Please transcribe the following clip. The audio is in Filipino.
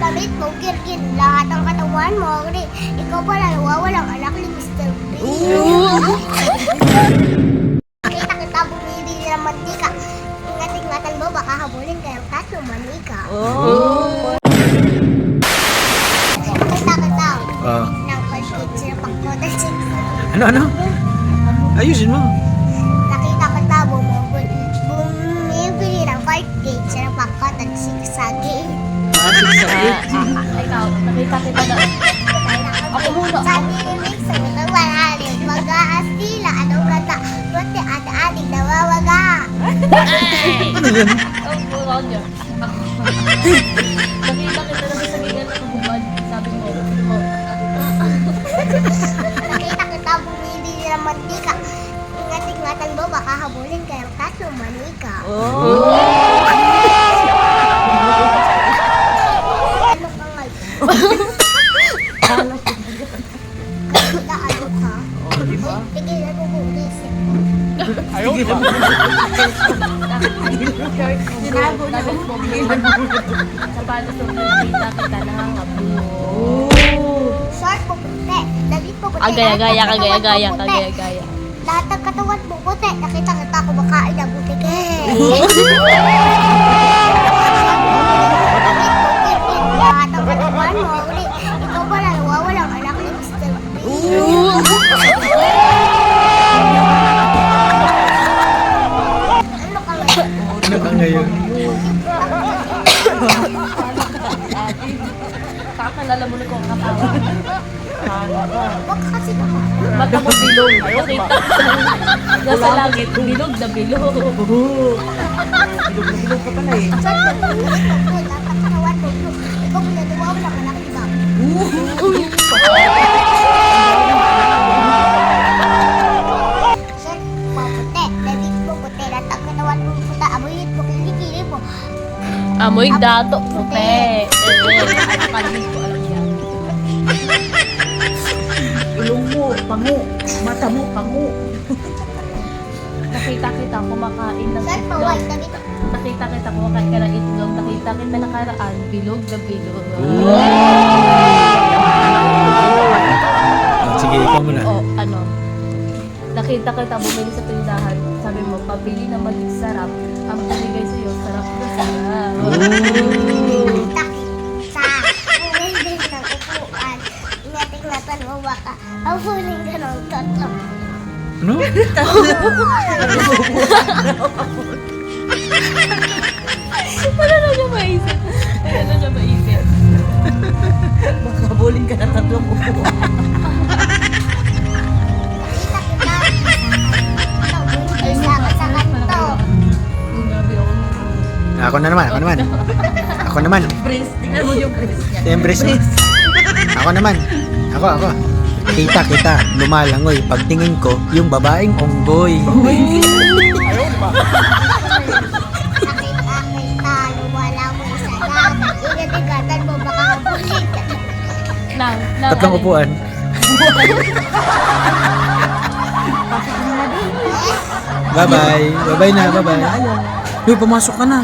damit mo, kirkin, lahat ng katawan mo. Ikaw pala nawawalang anak ni Mr. Bean. Nakita kita bumibili ng mantika. Ingat-ingatan mo, baka habulin ka ng tatlo manika. Nakita kita ng pagkit sila pagkotal sa Ano? Ayusin mo. nakita kita bumibili ng pagkit sila pagkotal sa gate. Ikaw, nakita kita na. Ako muna. Sabi ni Mix, mag-aalalim, mag-aasila, anong ganda, buti at ating nawawaga. Ano yan? Oh, wala niya. Nakita kita na sa ganyan na hubad. Sabi mo, Nakita kita bumibili ng mantika. Ingat-ingatan mo, baka habulin ka ng tatlo manika. Ano ka ngayon? Kakita ano ka? Tigilan mo kung isip mo. sinabi mo, sa paano sa nakita kita na hangabulo. Short mo puti, damit mo puti. Agaya-gaya, lahat ng katawan kagaya-gaya, mo puti. kagaya-gaya. Lahat ng katawan mo puti. Nakita kita kumakain na buti ka. Lahat ng katawan mo uli. Ikaw pala nawawalang anak ni Mr. Bean. Ano ka ngayon? Ano ka ngayon? Kakalala mo na kung katawa. Huwag ka kasi naman. Mata mo bilog. Nakita. Nasa langit, bilog na bilog. Bilog ka pala eh. Short mo puti. Lahat ng katawan mo uli. Ikaw pala nawawalang anak ni Bob. Short mo puti. Damit mo puti. Lahat ng katawan mo puti. Amoyit mo kilikili mo. Amoy dato, puti. Nakakalamig ko alam yan. Ilong mo, pango. Mata mo, pango. Nakita kita kumakain ng Short mo itlog. white. Damit mo. Nakita kita kumakain ka ng itlog. Nakita kita nakaraan. Bilog na bilog. Sige, ikaw muna. O, ano? Nakita kita bumili sa tindahan. Sabi mo, pabili na maging sarap. Ang binigay sa'yo, sarap na sarap. Takip sa bumibili ng upuan. Ingat-ingatan mo baka hahuling ka ng tatlo. Ano? Wala na siya maisip. Wala na siya maisip. Makabuling ka na tatlong upo. Nakita kita. Ikaw bumibili sa kanto. Grabe ako. Ako naman. Prince, tingnan mo yung prince niya. Embrace mo. Ako naman. Ako. Kita. Lumalangoy. Pagtingin ko, yung babaeng onggoy. Nakita, lumala mo sa dagat. Ingat-ingatan mo baka hahuling ka. Tatlong upuan. Bye-bye. Bye-bye na. Bye-bye. Uy, pumasok ka na.